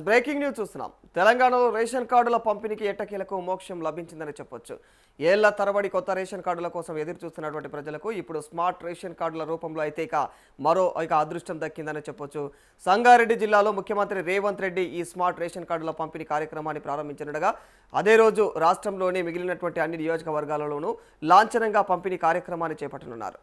Breaking news చూస్తున్నాం. తెలంగాణలో ration కార్డుల పంపిణీకి ఎట్టకేలకు మోక్షం లభించిందని చెప్పొచ్చు. ఏళ్ల తరబడి కొత్త రేషన్ కార్డుల కోసం ఎదురు చూస్తున్నటువంటి ప్రజలకు ఇప్పుడు స్మార్ట్ రేషన్ కార్డుల రూపంలో అయితే మరో అదృష్టం దక్కిందని చెప్పొచ్చు. సంగారెడ్డి జిల్లాలో ముఖ్యమంత్రి రేవంత్ రెడ్డి ఈ స్మార్ట్ రేషన్ కార్డుల పంపిణీ కార్యక్రమాన్ని ప్రారంభించనుండగా అదే రోజు రాష్ట్రంలోని మిగిలినటువంటి అన్ని నియోజకవర్గాలలోనూ లాంఛనంగా పంపిణీ కార్యక్రమాన్ని చేపట్టనున్నారు.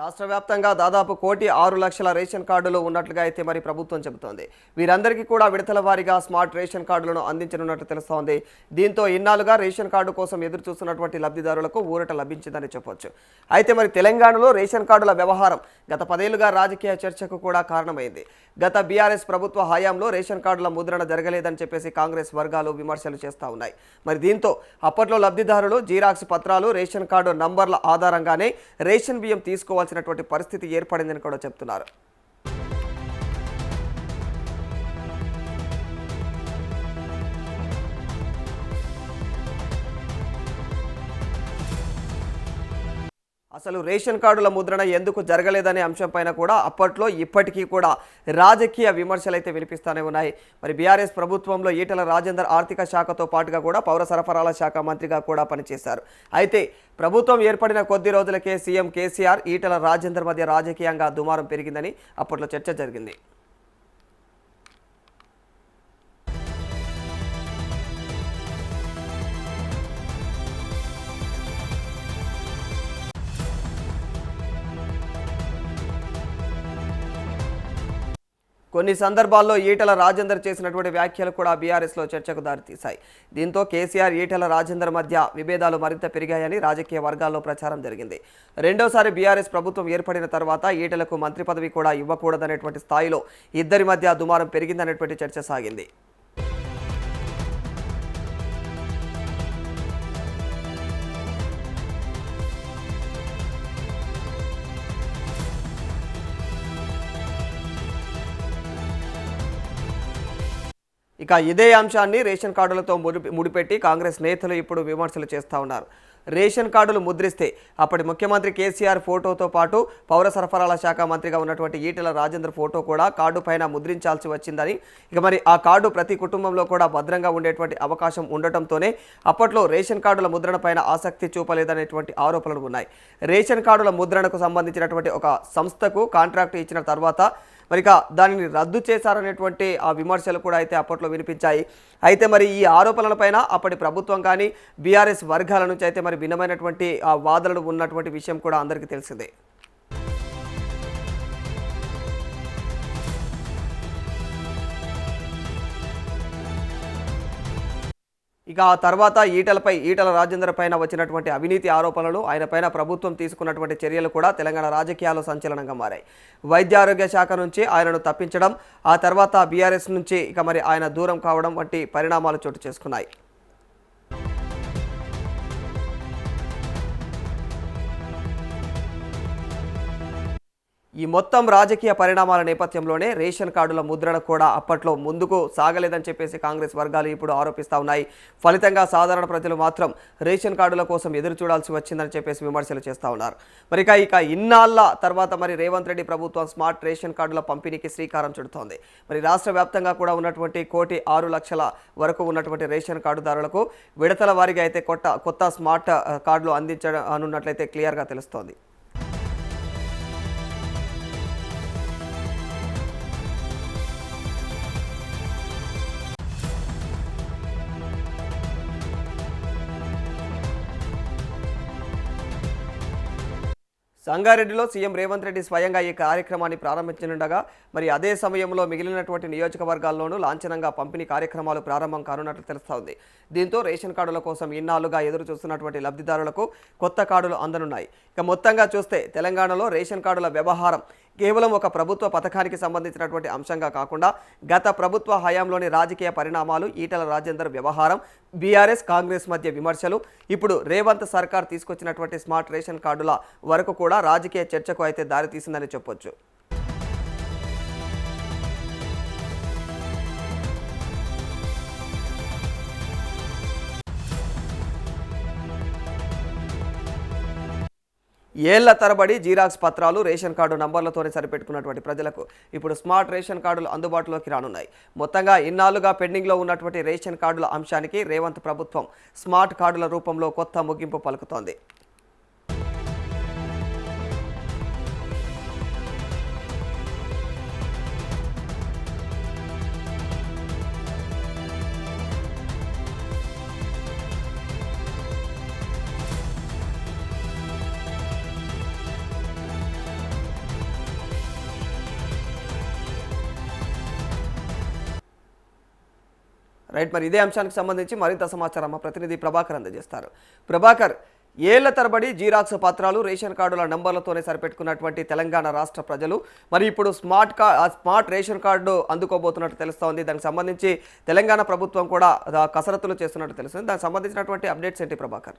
రాష్ట్ర వ్యాప్తంగా దాదాపు 1,06,00,000 రేషన్ కార్డులు ఉన్నట్లుగా అయితే మరి ప్రభుత్వం చెబుతోంది. వీరందరికీ కూడా విడతల వారీగా స్మార్ట్ రేషన్ కార్డులను అందించనున్నట్లు తెలుస్తోంది. దీంతో ఇన్నాళ్లుగా రేషన్ కార్డు కోసం ఎదురు చూస్తున్నటువంటి లబ్ధిదారులకు ఊరట లభించిందని చెప్పొచ్చు. అయితే మరి తెలంగాణలో రేషన్ కార్డుల వ్యవహారం గత 10 ఏళ్లుగా రాజకీయ చర్చకు కూడా కారణమైంది. గత బీఆర్ఎస్ ప్రభుత్వ హయాంలో రేషన్ కార్డుల ముద్రణ జరగలేదని చెప్పేసి కాంగ్రెస్ వర్గాలు విమర్శలు చేస్తూ ఉన్నాయి. మరి దీంతో అప్పట్లో లబ్ధిదారులు జీరాక్స్ పత్రాలు, రేషన్ కార్డు నంబర్ల ఆధారంగానే రేషన్ బియ్యం తీసుకోవాల్సినటువంటి పరిస్థితి ఏర్పడిందని కూడా చెప్తున్నారు. అసలు రేషన్ కార్డుల ముద్రణ ఎందుకు జరగలేదనే అంశంపైన కూడా అప్పట్లో ఇప్పటికీ కూడా రాజకీయ విమర్శలు అయితే వినిపిస్తూనే ఉన్నాయి. మరి బీఆర్ఎస్ ప్రభుత్వంలో ఈటెల రాజేందర్ ఆర్థిక శాఖతో పాటుగా కూడా పౌర సరఫరాల శాఖ మంత్రిగా కూడా పనిచేశారు. అయితే ప్రభుత్వం ఏర్పడిన కొద్ది రోజులకే సీఎం కేసీఆర్, ఈటెల రాజేందర్ మధ్య రాజకీయంగా దుమారం పెరిగిందని అప్పట్లో చర్చ జరిగింది. కొన్ని సందర్భాల్లో ఈటెల రాజేందర్ చేసినటువంటి వ్యాఖ్యలు కూడా బీఆర్ఎస్లో చర్చకు దారితీశాయి. దీంతో కేసీఆర్, ఈటెల రాజేందర్ మధ్య విభేదాలు మరింత పెరిగాయని రాజకీయ వర్గాల్లో ప్రచారం జరిగింది. రెండోసారి బీఆర్ఎస్ ప్రభుత్వం ఏర్పడిన తర్వాత ఈటెలకు మంత్రి పదవి కూడా ఇవ్వకూడదనేటువంటి స్థాయిలో ఇద్దరి మధ్య దుమారం పెరిగిందనేటువంటి చర్చ సాగింది. ఇక ఇదే అంశాన్ని రేషన్ కార్డులతో ముడిపెట్టి కాంగ్రెస్ నేతలు ఇప్పుడు విమర్శలు చేస్తూ ఉన్నారు. రేషన్ కార్డులు ముద్రిస్తే అప్పటి ముఖ్యమంత్రి కేసీఆర్ ఫోటోతో పాటు పౌర సరఫరాల శాఖ మంత్రిగా ఉన్నటువంటి ఈటెల రాజేందర్ ఫోటో కూడా కార్డు పైన ముద్రించాల్సి వచ్చిందని, ఇక మరి ఆ కార్డు ప్రతి కుటుంబంలో కూడా భద్రంగా ఉండేటువంటి అవకాశం ఉండటంతోనే అప్పట్లో రేషన్ కార్డుల ముద్రణ పైన ఆసక్తి చూపలేదనేటువంటి ఆరోపణలు ఉన్నాయి. రేషన్ కార్డుల ముద్రణకు సంబంధించినటువంటి ఒక సంస్థకు కాంట్రాక్ట్ ఇచ్చిన తర్వాత మరి దానిని రద్దు చేశారనేటువంటి ఆ విమర్శలు కూడా అయితే అప్పట్లో వినిపించాయి. అయితే మరి ఈ ఆరోపణలపైన అప్పటి ప్రభుత్వం కానీ బీఆర్ఎస్ వర్గాల నుంచి అయితే మరి భిన్నమైనటువంటి వాదనలు ఉన్నటువంటి విషయం కూడా అందరికీ తెలిసిందే. ఇక ఆ తర్వాత ఈటెల రాజేందర్ పైన వచ్చినటువంటి అవినీతి ఆరోపణలు, ఆయన పైన ప్రభుత్వం తీసుకున్నటువంటి చర్యలు కూడా తెలంగాణ రాజకీయాల్లో సంచలనంగా మారాయి. వైద్య ఆరోగ్య శాఖ నుంచి ఆయనను తప్పించడం, ఆ తర్వాత బీఆర్ఎస్ నుంచి ఇక మరి ఆయన దూరం కావడం వంటి పరిణామాలు చోటు చేసుకున్నాయి. ఈ మొత్తం రాజకీయ పరిణామాల నేపథ్యంలోనే రేషన్ కార్డుల ముద్రణ కూడా అప్పట్లో ముందుకు సాగలేదని చెప్పేసి కాంగ్రెస్ వర్గాలు ఇప్పుడు ఆరోపిస్తూ ఉన్నాయి. ఫలితంగా సాధారణ ప్రజలు మాత్రం రేషన్ కార్డుల కోసం ఎదురు చూడాల్సి వచ్చిందని చెప్పేసి విమర్శలు చేస్తూ ఉన్నారు. మరి ఇక ఇన్నాళ్ల తర్వాత మరి రేవంత్ రెడ్డి ప్రభుత్వం స్మార్ట్ రేషన్ కార్డుల పంపిణీకి శ్రీకారం చుడుతోంది. మరి రాష్ట్ర వ్యాప్తంగా కూడా ఉన్నటువంటి 1,06,00,000 వరకు ఉన్నటువంటి రేషన్ కార్డుదారులకు విడతల వారీగా అయితే కొత్త స్మార్ట్ కార్డులు అందించనున్నట్లయితే క్లియర్గా తెలుస్తోంది. సంగారెడ్డిలో సీఎం రేవంత్ రెడ్డి స్వయంగా ఈ కార్యక్రమాన్ని ప్రారంభించనుండగా మరి అదే సమయంలో మిగిలినటువంటి నియోజకవర్గాల్లోనూ లాంఛనంగా పంపిణీ కార్యక్రమాలు ప్రారంభం కానున్నట్లు తెలుస్తోంది. దీంతో రేషన్ కార్డుల కోసం ఇన్నాళ్లుగా ఎదురు చూస్తున్నటువంటి లబ్ధిదారులకు కొత్త కార్డులు అందనున్నాయి. ఇక మొత్తంగా చూస్తే తెలంగాణలో రేషన్ కార్డుల వ్యవహారం కేవలం ఒక ప్రభుత్వ పథకానికి సంబంధించినటువంటి అంశంగా కాకుండా గత ప్రభుత్వ హయాంలోని రాజకీయ పరిణామాలు, ఈటెల రాజేందర్ వ్యవహారం, బీఆర్ఎస్ కాంగ్రెస్ మధ్య విమర్శలు, ఇప్పుడు రేవంత్ సర్కార్ తీసుకొచ్చినటువంటి స్మార్ట్ రేషన్ కార్డుల వరకు కూడా రాజకీయ చర్చకు అయితే దారితీసిందని చెప్పొచ్చు. ఏళ్ల తరబడి జీరాక్స్ పత్రాలు రేషన్ కార్డు నంబర్లతోనే సరిపెట్టుకున్నటువంటి ప్రజలకు ఇప్పుడు స్మార్ట్ రేషన్ కార్డులు అందుబాటులోకి రానున్నాయి. మొత్తంగా ఇన్నాళ్లుగా పెండింగ్లో ఉన్నటువంటి రేషన్ కార్డుల అంశానికి రేవంత్ ప్రభుత్వం స్మార్ట్ కార్డుల రూపంలో కొత్త ముగింపు పలుకుతోంది. రైట్, మరి ఇదే అంశానికి సంబంధించి మరింత సమాచారం మా ప్రతినిధి ప్రభాకర్ అందజేస్తారు. ప్రభాకర్, ఏళ్ల తరబడి జీరాక్స్ పత్రాలు రేషన్ కార్డుల నంబర్లతోనే సరిపెట్టుకున్నటువంటి తెలంగాణ రాష్ట్ర ప్రజలు మరి ఇప్పుడు స్మార్ట్ రేషన్ కార్డు అందుకోబోతున్నట్టు తెలుస్తోంది. దానికి సంబంధించి తెలంగాణ ప్రభుత్వం కూడా కసరత్తులు చేస్తున్నట్టు తెలుస్తుంది. దానికి సంబంధించినటువంటి అప్డేట్స్ ఏంటి ప్రభాకర్?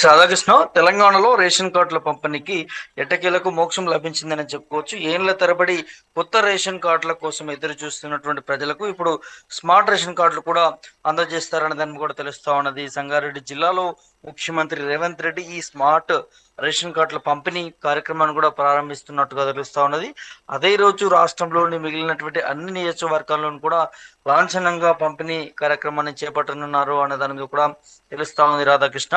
రాధాకృష్ణ, తెలంగాణలో రేషన్ కార్డుల పంపిణీకి ఎట్టకేలకు మోక్షం లభించిందని చెప్పుకోవచ్చు. ఏళ్ల తరబడి కొత్త రేషన్ కార్డుల కోసం ఎదురు చూస్తున్నటువంటి ప్రజలకు ఇప్పుడు స్మార్ట్ రేషన్ కార్డులు కూడా అందజేస్తారనే దాన్ని కూడా తెలుస్తా ఉన్నది. సంగారెడ్డి జిల్లాలో ముఖ్యమంత్రి రేవంత్ రెడ్డి ఈ స్మార్ట్ రేషన్ కార్డుల పంపిణీ కార్యక్రమాన్ని కూడా ప్రారంభిస్తున్నట్టుగా తెలుస్తా ఉన్నది. అదే రోజు రాష్ట్రంలోని మిగిలినటువంటి అన్ని నియోజకవర్గాల్లోనూ కూడా లాంఛనంగా పంపిణీ కార్యక్రమాన్ని చేపట్టనున్నారు అనే దాని మీద కూడా తెలుస్తా ఉంది రాధాకృష్ణ.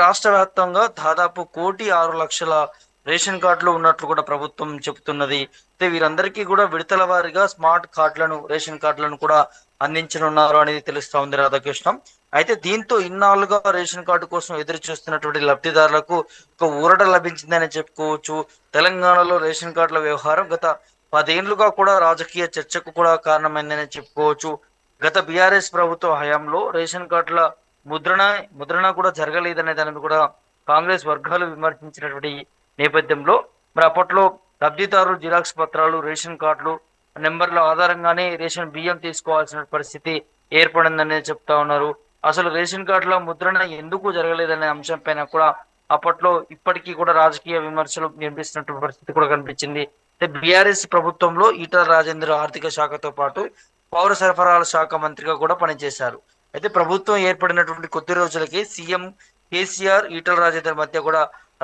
రాష్ట్ర వ్యాప్తంగా దాదాపు 1,06,00,000 రేషన్ కార్డులు ఉన్నట్లు కూడా ప్రభుత్వం చెబుతున్నది. అయితే వీరందరికీ కూడా విడతల వారీగా స్మార్ట్ కార్డులను రేషన్ కార్డులను కూడా అందించనున్నారు అనేది తెలుస్తా ఉంది రాధాకృష్ణ. అయితే దీంతో ఇన్నాళ్ళుగా రేషన్ కార్డు కోసం ఎదురు చూస్తున్నటువంటి లబ్ధిదారులకు ఒక ఊరట లభించిందని చెప్పుకోవచ్చు. తెలంగాణలో రేషన్ కార్డుల వ్యవహారం గత 10 ఏళ్లుగా కూడా రాజకీయ చర్చకు కూడా కారణమైందని చెప్పుకోవచ్చు. గత బీఆర్ఎస్ ప్రభుత్వ హయాంలో రేషన్ కార్డుల ముద్రణ కూడా జరగలేదనే దానిని కూడా కాంగ్రెస్ వర్గాలు విమర్శించినటువంటి నేపథ్యంలో మరి అప్పట్లో లబ్ధిదారులు జిరాక్స్ పత్రాలు రేషన్ కార్డులు నెంబర్ల ఆధారంగానే రేషన్ బియ్యం తీసుకోవాల్సిన పరిస్థితి ఏర్పడిందని చెప్తా ఉన్నారు. అసలు రేషన్ కార్డుల ముద్రణ ఎందుకు జరగలేదనే అంశం పైన కూడా అప్పట్లో ఇప్పటికీ కూడా రాజకీయ విమర్శలు వినిపిస్తున్నటువంటి పరిస్థితి కూడా కనిపించింది. బీఆర్ఎస్ ప్రభుత్వంలో ఈటల రాజేందర్ ఆర్థిక శాఖతో పాటు పౌర సరఫరాల శాఖ మంత్రిగా కూడా పనిచేశారు. అయితే ప్రభుత్వం ఏర్పడినటువంటి కొద్ది రోజులకి సీఎం కేసీఆర్ ఈటల రాజేందర్ మధ్య కూడా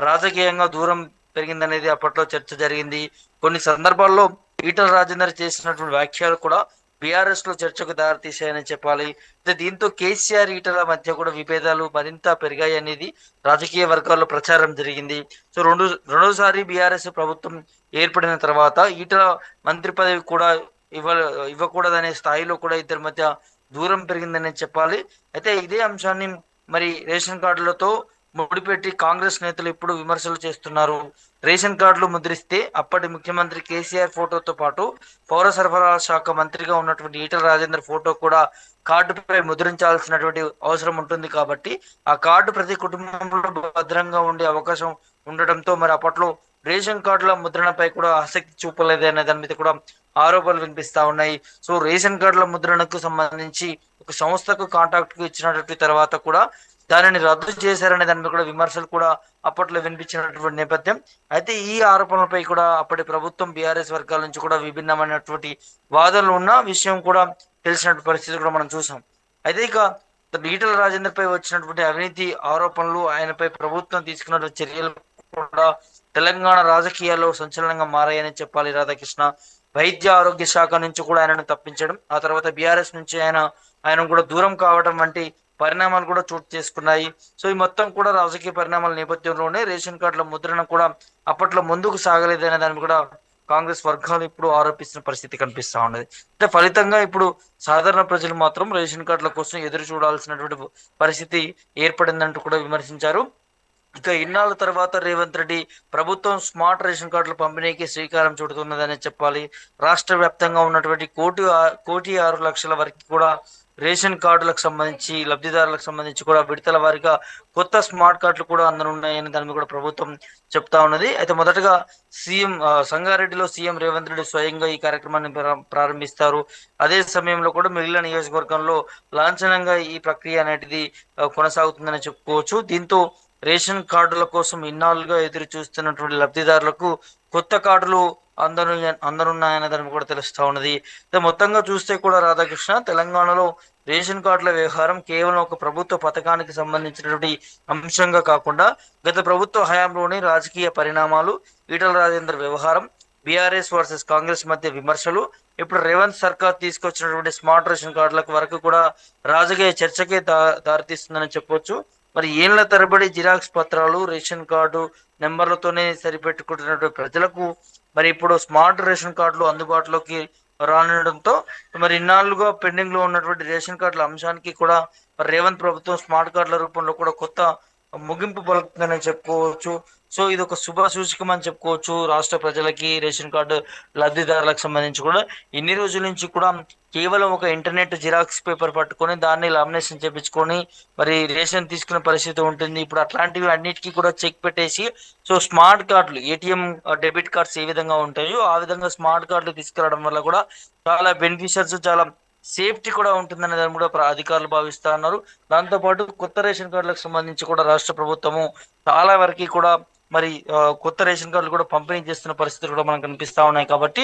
రాజకీయంగా దూరం పెరిగిందనేది అప్పట్లో చర్చ జరిగింది. కొన్ని సందర్భాల్లో ఈటల రాజేందర్ చేసినటువంటి వ్యాఖ్యలు కూడా బీఆర్ఎస్ లో చర్చకు దారితీశాయని చెప్పాలి. అయితే దీంతో కేసీఆర్ ఈటల మధ్య కూడా విభేదాలు మరింత పెరిగాయి అనేది రాజకీయ వర్గాల్లో ప్రచారం జరిగింది. సో రెండోసారి బీఆర్ఎస్ ప్రభుత్వం ఏర్పడిన తర్వాత ఈటల మంత్రి పదవి కూడా ఇవ్వకూడదనే స్థాయిలో కూడా ఇద్దరి మధ్య దూరం పెరిగిందని చెప్పాలి. అయితే ఇదే అంశాన్ని మరి రేషన్ కార్డులతో ముడిపెట్టి కాంగ్రెస్ నేతలు ఇప్పుడు విమర్శలు చేస్తున్నారు. రేషన్ కార్డులు ముద్రిస్తే అప్పటి ముఖ్యమంత్రి కేసీఆర్ ఫోటోతో పాటు పౌర సరఫరాల శాఖ మంత్రిగా ఉన్నటువంటి ఈటల రాజేందర్ ఫోటో కూడా కార్డుపై ముద్రించాల్సినటువంటి అవసరం ఉంటుంది. కాబట్టి ఆ కార్డు ప్రతి కుటుంబంలో భద్రంగా ఉండే అవకాశం ఉండడంతో మరి అప్పట్లో రేషన్ కార్డుల ముద్రణపై కూడా ఆసక్తి చూపలేదు అనే దాని మీద కూడా ఆరోపణలు వినిపిస్తా ఉన్నాయి. సో రేషన్ కార్డుల ముద్రణకు సంబంధించి ఒక సంస్థకు కాంటాక్ట్ కు ఇచ్చినటువంటి తర్వాత కూడా దానిని రద్దు చేశారనే దాని మీద కూడా విమర్శలు కూడా అప్పట్లో వినిపించినటువంటి నేపథ్యం. అయితే ఈ ఆరోపణలపై కూడా అప్పటి ప్రభుత్వం బీఆర్ఎస్ వర్గాల నుంచి కూడా విభిన్నమైనటువంటి వాదనలు ఉన్న విషయం కూడా తెలిసినటువంటి పరిస్థితి కూడా మనం చూసాం. అయితే ఇక ఈటల రాజేందర్ పై వచ్చినటువంటి అవినీతి ఆరోపణలు, ఆయనపై ప్రభుత్వం తీసుకున్నటువంటి చర్యలు కూడా తెలంగాణ రాజకీయాల్లో సంచలనంగా మారాయని చెప్పాలి రాధాకృష్ణ. వైద్య ఆరోగ్య శాఖ నుంచి కూడా ఆయనను తప్పించడం, ఆ తర్వాత బీఆర్ఎస్ నుంచి ఆయన కూడా దూరం కావడం వంటి పరిణామాలు కూడా చోటు చేసుకున్నాయి. సో ఈ మొత్తం కూడా రాజకీయ పరిణామాల నేపథ్యంలోనే రేషన్ కార్డుల ముద్రణ కూడా అప్పట్లో ముందుకు సాగలేదనే దాన్ని కూడా కాంగ్రెస్ వర్గాలు ఇప్పుడు ఆరోపిస్తున్న పరిస్థితి కనిపిస్తా ఉన్నది. అంటే ఫలితంగా ఇప్పుడు సాధారణ ప్రజలు మాత్రం రేషన్ కార్డుల కోసం ఎదురు చూడాల్సినటువంటి పరిస్థితి ఏర్పడిందంటూ కూడా విమర్శించారు. ఇక ఇన్నాళ్ళ తర్వాత రేవంత్ రెడ్డి ప్రభుత్వం స్మార్ట్ రేషన్ కార్డుల పంపిణీకి శ్రీకారం చుడుతున్నదని చెప్పాలి. రాష్ట్ర వ్యాప్తంగా ఉన్నటువంటి 1,06,00,000 వరకు కూడా రేషన్ కార్డులకు సంబంధించి లబ్ధిదారులకు సంబంధించి కూడా విడతల వారిగా కొత్త స్మార్ట్ కార్డులు కూడా అందనున్నాయని దాని కూడా ప్రభుత్వం చెప్తా ఉన్నది. అయితే మొదటగా సంగారెడ్డిలో సీఎం రేవంత్ రెడ్డి స్వయంగా ఈ కార్యక్రమాన్ని ప్రారంభిస్తారు. అదే సమయంలో కూడా మిగిలిన నియోజకవర్గంలో లాంఛనంగా ఈ ప్రక్రియ అనేది కొనసాగుతుందని చెప్పుకోవచ్చు. దీంతో రేషన్ కార్డుల కోసం ఇన్నాళ్ళుగా ఎదురు చూస్తున్నటువంటి లబ్ధిదారులకు కొత్త కార్డులు అందనున్నాయనే దాన్ని కూడా తెలుస్తా ఉన్నది. మొత్తంగా చూస్తే కూడా రాధాకృష్ణ, తెలంగాణలో రేషన్ కార్డుల వ్యవహారం కేవలం ఒక ప్రభుత్వ పథకానికి సంబంధించినటువంటి అంశంగా కాకుండా గత ప్రభుత్వ హయాంలోని రాజకీయ పరిణామాలు, ఈటల రాజేందర్ వ్యవహారం, బీఆర్ఎస్ వర్సెస్ కాంగ్రెస్ మధ్య విమర్శలు, ఇప్పుడు రేవంత్ సర్కార్ తీసుకొచ్చినటువంటి స్మార్ట్ రేషన్ కార్డులకు వరకు కూడా రాజకీయ చర్చకే దారితీస్తుందని చెప్పొచ్చు. మరి ఏళ్ల తరబడి జిరాక్స్ పత్రాలు, రేషన్ కార్డు నెంబర్లతోనే సరిపెట్టుకుంటున్నటువంటి ప్రజలకు మరి ఇప్పుడు స్మార్ట్ రేషన్ కార్డులు అందుబాటులోకి రానుండడంతో మరి ఇన్నాళ్లుగా పెండింగ్ లో ఉన్నటువంటి రేషన్ కార్డుల అంశానికి కూడా మరి రేవంత్ ప్రభుత్వం స్మార్ట్ కార్డుల రూపంలో కూడా కొత్త ముగింపు పలుకుతుందని చెప్పుకోవచ్చు. సో ఇది ఒక శుభ సూచకం అని చెప్పుకోవచ్చు రాష్ట్ర ప్రజలకి, రేషన్ కార్డు లబ్ధిదారులకు సంబంధించి కూడా. ఇన్ని రోజుల నుంచి కూడా కేవలం ఒక ఇంటర్నెట్ జిరాక్స్ పేపర్ పట్టుకొని దాన్ని లామినేషన్ చేపించుకొని మరి రేషన్ తీసుకునే పరిస్థితి ఉంటుంది. ఇప్పుడు అట్లాంటివి అన్నిటికీ కూడా చెక్ పెట్టేసి, సో స్మార్ట్ కార్డులు, ఏటీఎం డెబిట్ కార్డ్స్ ఏ విధంగా ఉంటాయో ఆ విధంగా స్మార్ట్ కార్డులు తీసుకురావడం వల్ల కూడా చాలా బెనిఫిషియర్స్, చాలా సేఫ్టీ కూడా ఉంటుందనే దాన్ని కూడా అధికారులు భావిస్తా ఉన్నారు. దాంతోపాటు కొత్త రేషన్ కార్డులకు సంబంధించి కూడా రాష్ట్ర ప్రభుత్వము చాలా వరకు కూడా మరి కొత్త రేషన్ కార్డులు కూడా పంపిణీ చేస్తున్న పరిస్థితులు కూడా మనకు కనిపిస్తా ఉన్నాయి. కాబట్టి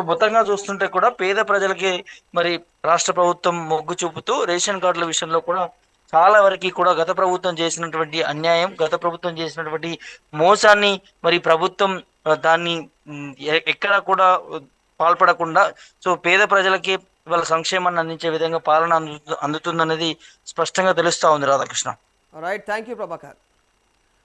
మొత్తంగా చూస్తుంటే కూడా పేద ప్రజలకి మరి రాష్ట్ర ప్రభుత్వం మొగ్గు చూపుతూ రేషన్ కార్డుల విషయంలో కూడా చాలా వరకు కూడా గత ప్రభుత్వం చేసినటువంటి అన్యాయం, గత ప్రభుత్వం చేసినటువంటి మోసాన్ని మరి ప్రభుత్వం దాన్ని ఎక్కడ కూడా పాల్పడకుండా సో పేద ప్రజలకి వాళ్ళ సంక్షేమాన్ని అందించే విధంగా పాలన అందుతుందనేది స్పష్టంగా తెలుస్తా ఉంది Radhakrishna. Right, thank you Prabhakar.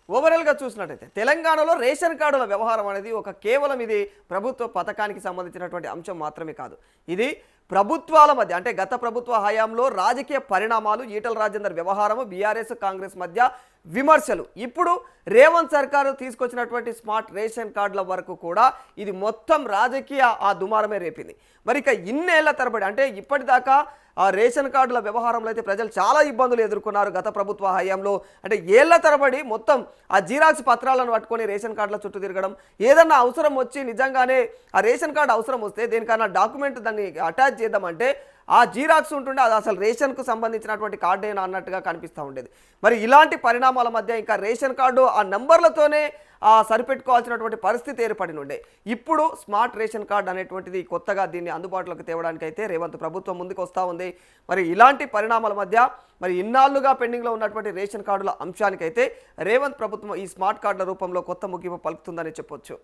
ఓవరాల్గా చూసినట్టయితే తెలంగాణలో రేషన్ కార్డుల వ్యవహారం అనేది ఒక కేవలం ఇది ప్రభుత్వ పథకానికి సంబంధించినటువంటి అంశం మాత్రమే కాదు. ఇది ప్రభుత్వాల మధ్య, అంటే గత ప్రభుత్వ హయాంలో రాజకీయ పరిణామాలు, ఈటల రాజేందర్ వ్యవహారము, బీఆర్ఎస్ కాంగ్రెస్ మధ్య విమర్శలు, ఇప్పుడు రేవంత్ సర్కారు తీసుకొచ్చినటువంటి స్మార్ట్ రేషన్ కార్డుల వరకు కూడా ఇది మొత్తం రాజకీయ ఆ దుమారమే రేపింది. మరి ఇక ఇన్నేళ్ల తరబడి, అంటే ఇప్పటిదాకా ఆ రేషన్ కార్డుల వ్యవహారంలో అయితే ప్రజలు చాలా ఇబ్బందులు ఎదుర్కొన్నారు గత ప్రభుత్వ హయాంలో. అంటే ఏళ్ల తరబడి మొత్తం ఆ జిరాక్స్ పత్రాలను పట్టుకొని రేషన్ కార్డుల చుట్టూ తిరగడం, ఏదన్నా అవసరం వచ్చి నిజంగానే ఆ రేషన్ కార్డు అవసరం వస్తే దేనికన్నా డాక్యుమెంట్ దాన్ని అటాచ్ చేద్దామంటే ఆ జీరాక్స్ ఉంటుండే అది అసలు రేషన్కు సంబంధించినటువంటి కార్డేనా అన్నట్టుగా కనిపిస్తూ ఉండేది. మరి ఇలాంటి పరిణామాల మధ్య ఇంకా రేషన్ కార్డు ఆ నెంబర్లతోనే సరిపెట్టుకోవాల్సినటువంటి పరిస్థితి ఏర్పడి ఉండే. ఇప్పుడు స్మార్ట్ రేషన్ కార్డు అనేటువంటిది కొత్తగా దీన్ని అందుబాటులోకి తేవడానికి అయితే రేవంత్ ప్రభుత్వం ముందుకు వస్తూ ఉంది. మరి ఇలాంటి పరిణామాల మధ్య మరి ఇన్నాళ్లుగా పెండింగ్లో ఉన్నటువంటి రేషన్ కార్డుల అంశానికైతే రేవంత్ ప్రభుత్వం ఈ స్మార్ట్ కార్డుల రూపంలో కొత్త ముగింపు పలుకుతుందని చెప్పొచ్చు.